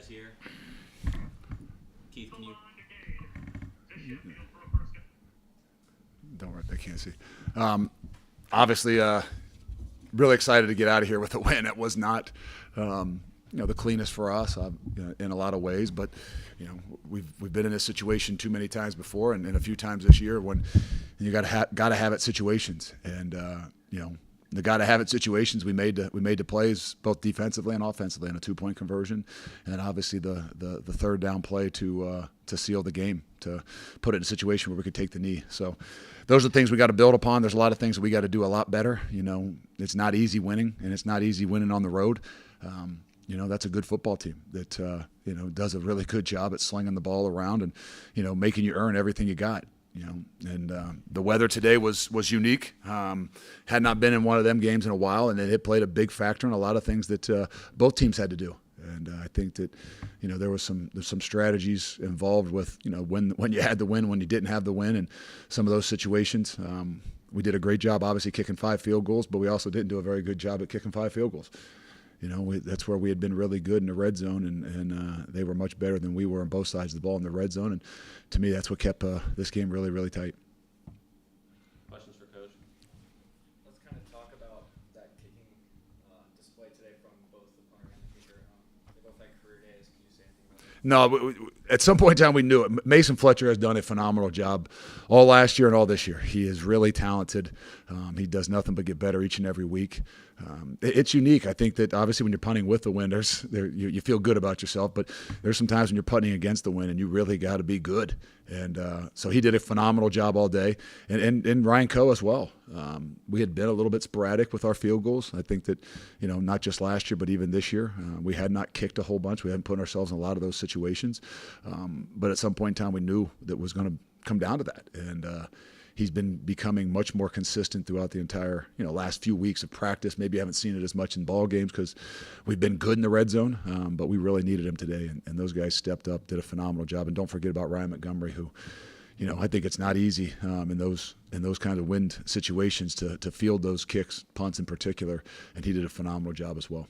here. Keith, can you? Don't worry, they can't see. Obviously, really excited to get out of here with a win. It was not, the cleanest for us in a lot of ways, but we've been in this situation too many times before, and a few times this year when you got to have it situations, and the got to have it situations. We made the plays both defensively and offensively, and a 2-point conversion, and then obviously the third down play to seal the game, to put it in a situation where we could take the knee. So those are the things we got to build upon. There's a lot of things that we got to do a lot better. It's not easy winning, and it's not easy winning on the road. That's a good football team that does a really good job at slinging the ball around and making you earn everything you got. And the weather today was unique. Had not been in one of them games in a while, and it played a big factor in a lot of things that both teams had to do. And I think that there's some strategies involved with when you had the win, when you didn't have the win, and some of those situations. We did a great job, obviously, kicking 5 field goals, but we also didn't do a very good job at kicking 5 field goals. That's where we had been really good in the red zone, and they were much better than we were on both sides of the ball in the red zone. And to me, that's what kept this game really, really tight. Questions for Coach? Let's kind of talk about that kicking display today from both the punter and the kicker. They both had career days. Can you say anything about that? No, at some point in time we knew it. Mason Fletcher has done a phenomenal job all last year and all this year. He is really talented. He does nothing but get better each and every week. It's unique. I think that obviously when you're punting with the wind, you feel good about yourself, but there's some times when you're punting against the wind and you really got to be good. And so he did a phenomenal job all day. And Ryan Coe as well. We had been a little bit sporadic with our field goals. I think that, not just last year, but even this year, we had not kicked a whole bunch. We hadn't put ourselves in a lot of those situations. But at some point in time, we knew that it was going to come down to that. And he's been becoming much more consistent throughout the entire, last few weeks of practice. Maybe you haven't seen it as much in ball games because we've been good in the red zone, but we really needed him today. And those guys stepped up, did a phenomenal job. And don't forget about Ryan Montgomery, who, I think it's not easy in those kinds of wind situations to field those kicks, punts in particular. And he did a phenomenal job as well.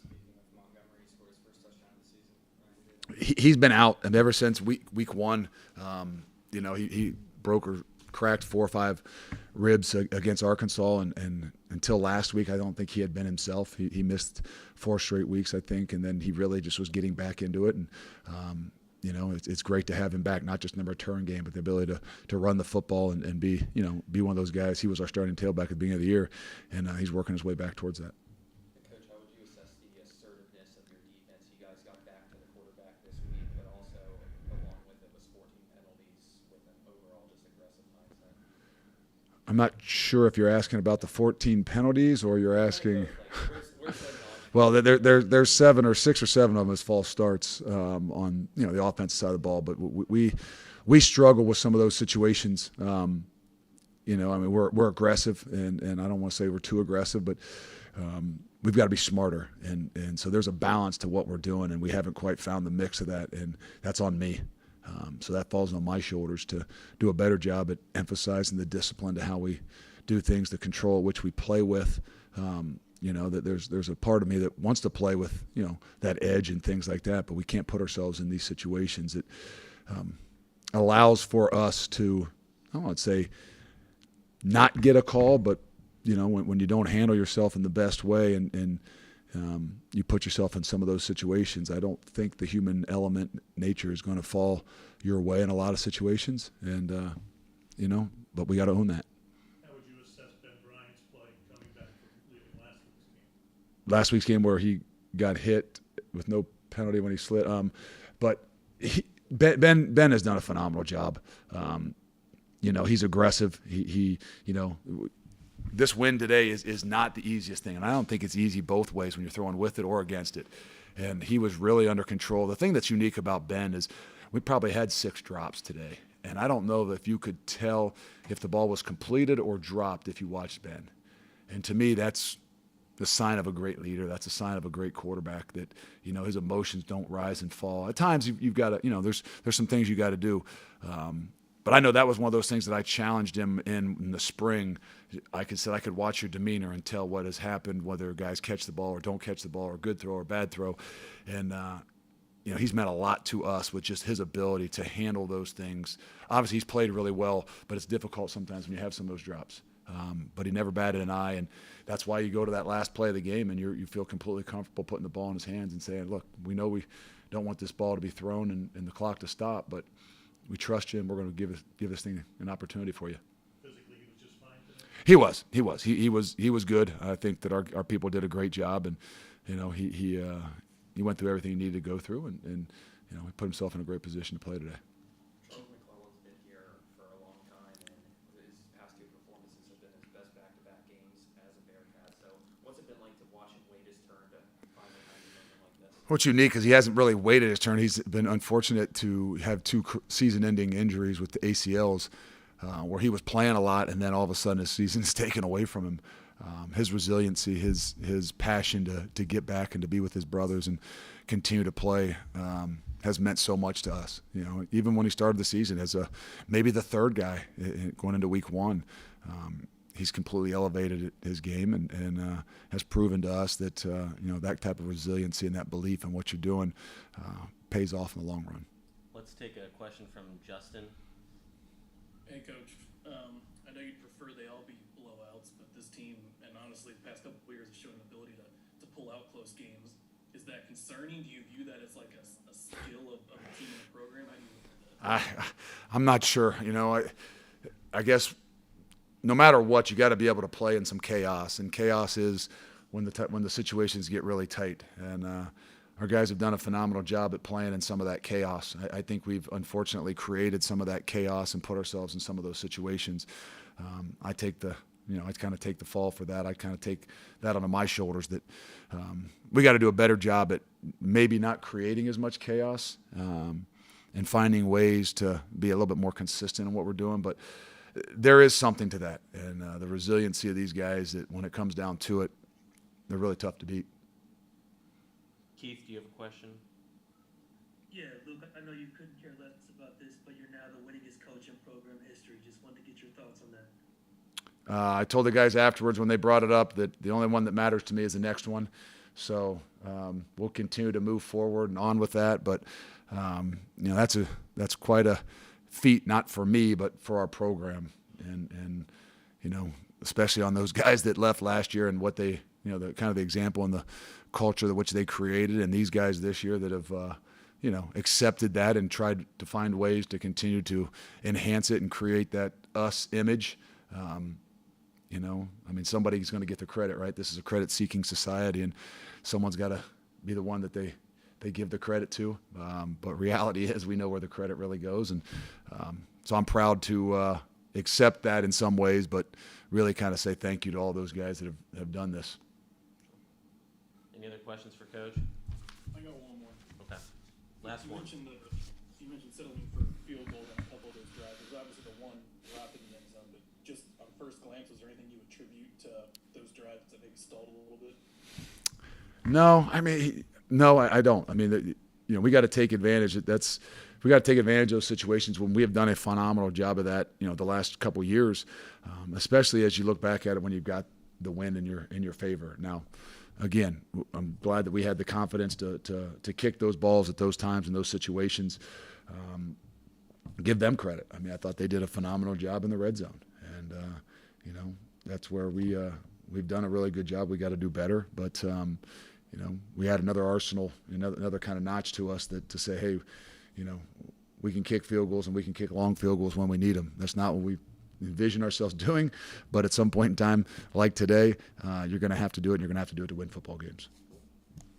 Speaking of Montgomery, he scored his first touchdown of the season. He's been out, and ever since week one, he broke or cracked 4 or 5 ribs against Arkansas, and until last week, I don't think he had been himself. He missed 4 straight weeks, I think, and then he really just was getting back into it. And it's great to have him back, not just in the return game, but the ability to run the football and be one of those guys. He was our starting tailback at the beginning of the year, and he's working his way back towards that. Coach, how would you assess the assertiveness of your defense? You guys got back to the quarterback this week, but also along with it was 14 penalties with an overall just aggressive mindset. I'm not sure if you're asking about the 14 penalties or you're asking. Well, there's 7 or 6 or 7 of them as false starts on the offensive side of the ball, but we struggle with some of those situations. We're aggressive, and I don't want to say we're too aggressive, but we've got to be smarter, and so there's a balance to what we're doing, and we haven't quite found the mix of that, and that's on me. So that falls on my shoulders to do a better job at emphasizing the discipline to how we do things, the control at which we play with. That there's a part of me that wants to play with that edge and things like that, but we can't put ourselves in these situations. It allows for us to, I don't want to say not get a call, but when you don't handle yourself in the best way and you put yourself in some of those situations, I don't think the human element, nature, is going to fall your way in a lot of situations, and but we got to own that. How would you assess Ben Bryant's play coming back from leaving last week's game? Last week's game where he got hit with no penalty when he slid, but Ben has done a phenomenal job. He's aggressive. He this win today is not the easiest thing, and I don't think it's easy both ways when you're throwing with it or against it. And he was really under control. The thing that's unique about Ben is we probably had 6 drops today, and I don't know if you could tell if the ball was completed or dropped if you watched Ben. And to me, that's the sign of a great leader. That's a sign of a great quarterback, that his emotions don't rise and fall. At times you've got to, there's some things you got to do. But I know that was one of those things that I challenged him in the spring. I could watch your demeanor and tell what has happened, whether guys catch the ball or don't catch the ball, or good throw or bad throw. And he's meant a lot to us with just his ability to handle those things. Obviously, he's played really well, but it's difficult sometimes when you have some of those drops. But he never batted an eye, and that's why you go to that last play of the game and you feel completely comfortable putting the ball in his hands and saying, look, we know we don't want this ball to be thrown and the clock to stop, but we trust you, and we're going to give this thing an opportunity for you. Physically, he was just fine today. He was good. I think that our people did a great job, and he went through everything he needed to go through, and he put himself in a great position to play today. Charles McClellan's been here for a long time, and his past two performances have been his best back-to-back games as a Bearcat. So what's it been like to watch him wait his turn to finally have a moment like this? What's unique is he hasn't really waited his turn. He's been unfortunate to have two season-ending injuries with the ACLs, where he was playing a lot, and then all of a sudden his season's taken away from him. His resiliency, his passion to get back and to be with his brothers and continue to play has meant so much to us. Even when he started the season as maybe the third guy going into week one, he's completely elevated his game and has proven to us that that type of resiliency and that belief in what you're doing pays off in the long run. Let's take a question from Justin. Hey, Coach. I know you'd prefer they all be blowouts, but this team, and honestly, the past couple of years, has shown an ability to pull out close games. Is that concerning? Do you view that as like a skill of a team and a program? How do you look at that? I'm not sure. I guess no matter what, you got to be able to play in some chaos, and chaos is when the situations get really tight. And our guys have done a phenomenal job at playing in some of that chaos. I think we've unfortunately created some of that chaos and put ourselves in some of those situations. I kind of take the fall for that. I kind of take that onto my shoulders that we got to do a better job at maybe not creating as much chaos and finding ways to be a little bit more consistent in what we're doing. But there is something to that, and the resiliency of these guys that when it comes down to it, they're really tough to beat. Keith, do you have a question? Yeah, Luke, I know you couldn't care less about this, but you're now the winningest coach in program history. Just wanted to get your thoughts on that. I told the guys afterwards when they brought it up that the only one that matters to me is the next one. So we'll continue to move forward and on with that. But that's quite a feat, not for me, but for our program. And especially on those guys that left last year and what they, the kind of the example and the culture that which they created, and these guys this year that have accepted that and tried to find ways to continue to enhance it and create that us image. Somebody's going to get the credit, right? This is a credit-seeking society, and someone's got to be the one that they give the credit to. But reality is we know where the credit really goes. And so I'm proud to accept that in some ways, but really kind of say thank you to all those guys that have done this. Any other questions for Coach? I got one more. Okay. Last one. You mentioned settling for field goals on a couple of those drives. There's obviously the one drop in the end zone, but just on first glance, was there anything you attribute to those drives that maybe stalled a little bit? No, I don't. We got to take advantage. We got to take advantage of those situations when we have done a phenomenal job of that. The last couple of years, especially as you look back at it when you've got the win in your favor. Now, again, I'm glad that we had the confidence to kick those balls at those times in those situations. Give them credit. I thought they did a phenomenal job in the red zone, and that's where we've done a really good job. We got to do better, but we had another arsenal, another kind of notch to us to say, hey, we can kick field goals and we can kick long field goals when we need them. That's not what we envision ourselves doing, but at some point in time, like today, you're going to have to do it, and you're going to have to do it to win football games.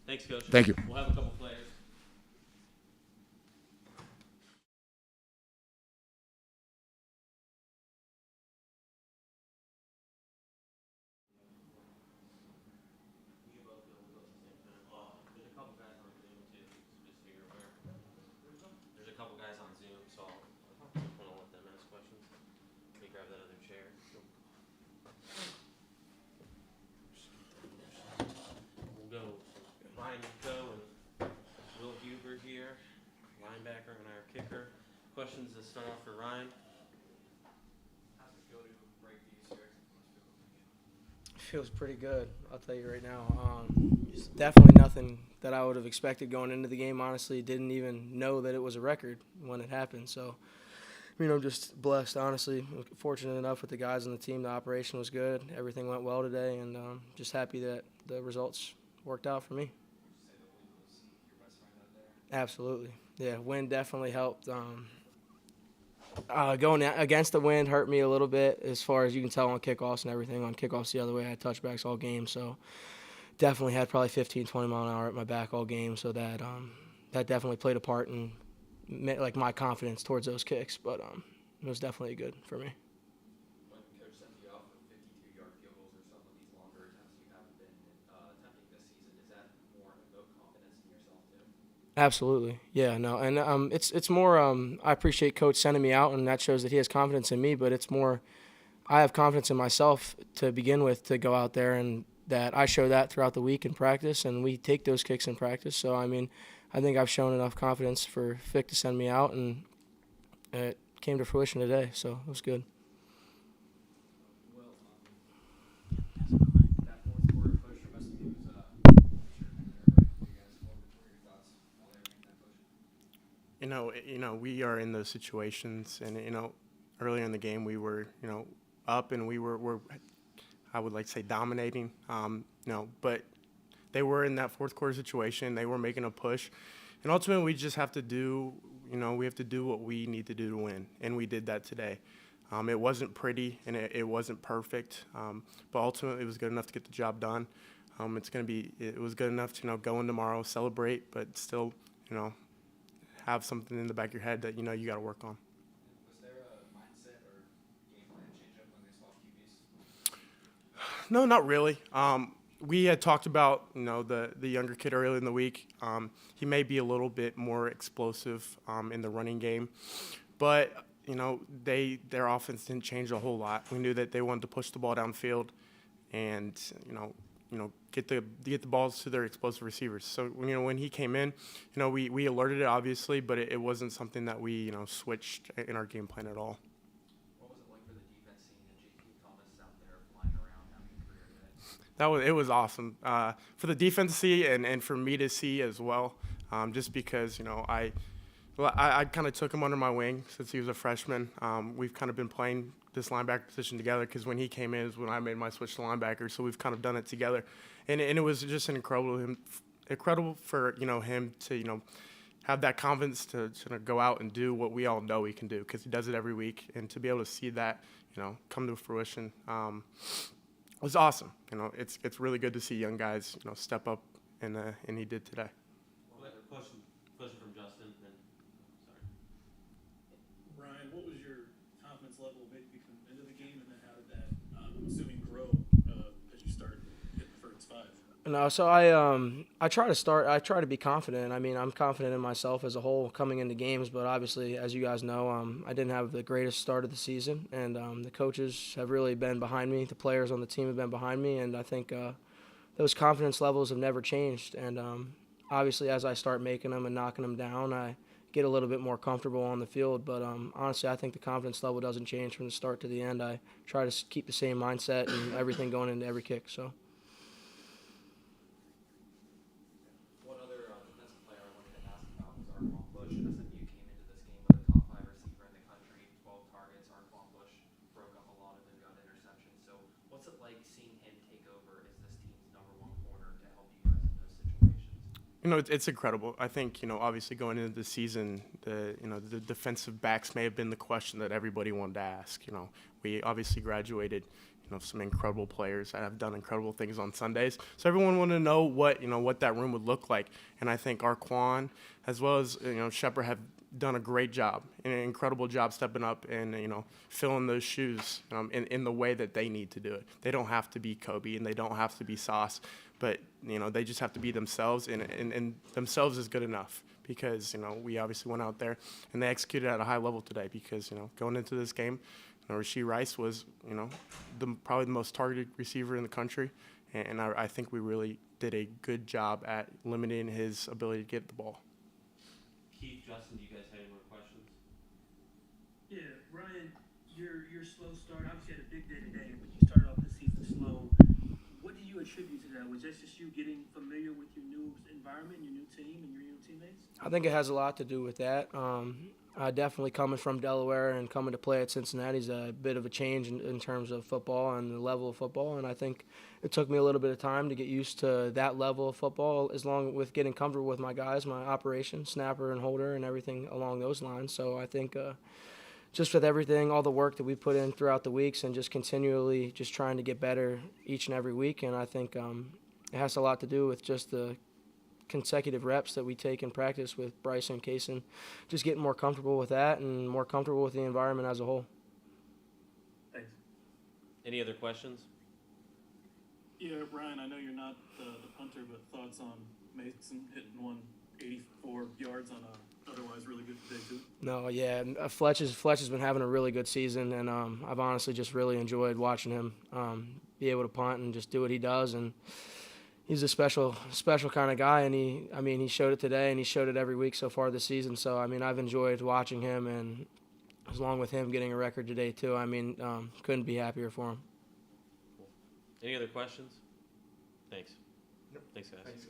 Thanks, Coach. Thank you. We'll have a couple players. There's a couple guys on Zoom, so I'll let them ask questions. Let me grab that other chair. We'll go Ryan Coe and Will Huber here, linebacker and our kicker. Questions to start off for Ryan. How's it feel to break these here? feels pretty good, I'll tell you right now. It's definitely nothing that I would have expected going into the game. Honestly, didn't even know that it was a record when it happened. So, I mean, I'm just blessed, honestly. Fortunate enough with the guys on the team. The operation was good. Everything went well today, and just happy that the results worked out for me. Absolutely. Yeah, wind definitely helped. Going against the wind hurt me a little bit as far as you can tell on kickoffs and everything. On kickoffs the other way, I had touchbacks all game, so definitely had probably 15, 20 mile an hour at my back all game, so that definitely played a part in like my confidence towards those kicks. But it was definitely good for me. When coach sends you off with 52-yard field goals or some of these longer attempts you haven't been attempting this season, does that more evoke confidence in yourself too? Absolutely, yeah, no, and it's more. I appreciate Coach sending me out, and that shows that he has confidence in me. But it's more, I have confidence in myself to begin with to go out there, and that I show that throughout the week in practice, and we take those kicks in practice. So I mean, I think I've shown enough confidence for Fick to send me out, and it came to fruition today. So it was good. Well, that fourth quarter push from SMU was sure kind of there, but you guys, what were your thoughts while they were making that push? You know, we are in those situations, and earlier in the game we were, up, and we're I would like to say dominating, but they were in that fourth quarter situation. They were making a push, and ultimately we just have to do, we have to do what we need to do to win, and we did that today. It wasn't pretty, and it wasn't perfect, but ultimately it was good enough to get the job done. It was good enough to go in tomorrow, celebrate, but still, have something in the back of your head that you got to work on. Was there a mindset or game plan change up when they swapped QBs? No, not really. We had talked about the younger kid earlier in the week. He may be a little bit more explosive in the running game, but their offense didn't change a whole lot. We knew that they wanted to push the ball downfield, and get the balls to their explosive receivers. So when he came in, we alerted it obviously, but it wasn't something that we switched in our game plan at all. What was it like for the defense seeing J.K. Thomas out there flying around having a career today? It was awesome for the defense to see and for me to see as well, just because I kind of took him under my wing since he was a freshman. We've kind of been playing this linebacker position together because when he came in is when I made my switch to linebacker. So we've kind of done it together, and it was just incredible for him to have that confidence to go out and do what we all know he can do, because he does it every week, and to be able to see that come to fruition was awesome. It's really good to see young guys step up, and he did today. Question from Justin. Then, sorry. Ryan, what was your confidence level maybe coming into the game, and then how did that, I'm assuming, grow as you start hitting the first five? No, so I try to be confident. I mean, I'm confident in myself as a whole coming into games, but obviously, as you guys know, I didn't have the greatest start of the season, and the coaches have really been behind me. The players on the team have been behind me, and I think those confidence levels have never changed. And obviously, as I start making them and knocking them down, I get a little bit more comfortable on the field. But honestly, I think the confidence level doesn't change from the start to the end. I try to keep the same mindset and everything going into every kick. So. One other defensive player I wanted to ask about was Arquan Bush. SMU came into this game with a top 5 receiver in the country, 12 targets. Arquan Bush broke up a lot of them, got interceptions. So what's it like seeing him take over as this team's number 1 corner to help you guys in those situations? It's incredible. I think, obviously going into the season, the defensive backs may have been the question that everybody wanted to ask. We obviously graduated, some incredible players that have done incredible things on Sundays. So everyone wanted to know what that room would look like. And I think Arquan, as well as, Shepard, have done a great job, an incredible job stepping up and, filling those shoes in the way that they need to do it. They don't have to be Kobe, and they don't have to be Sauce, but, they just have to be themselves, and themselves is good enough, because, we obviously went out there and they executed at a high level today, because, going into this game, Rashee Rice was, probably the most targeted receiver in the country, and I think we really did a good job at limiting his ability to get the ball. Keith, Justin, do you guys have any more questions? Yeah, Ryan, your slow start, obviously had a big day today, but you started off the season slow. contribute to that? Was that just you getting familiar with your new environment, your new team, and your new teammates? I think it has a lot to do with that. Definitely coming from Delaware and coming to play at Cincinnati is a bit of a change in terms of football and the level of football. And I think it took me a little bit of time to get used to that level of football, as long with getting comfortable with my guys, my operation, snapper and holder, and everything along those lines. So I think just with everything, all the work that we put in throughout the weeks and just continually just trying to get better each and every week. And I think it has a lot to do with just the consecutive reps that we take in practice with Bryce and Kaysen, just getting more comfortable with that and more comfortable with the environment as a whole. Thanks. Any other questions? Yeah, Ryan, I know you're not the punter, but thoughts on Mason hitting 184 yards on a otherwise really good day too? No, yeah, Fletch has been having a really good season, and I've honestly just really enjoyed watching him be able to punt and just do what he does. And he's a special kind of guy, and he showed it today, and he showed it every week so far this season. So I've enjoyed watching him, and along with him getting a record today too. Couldn't be happier for him. Any other questions? Thanks. Thanks, guys.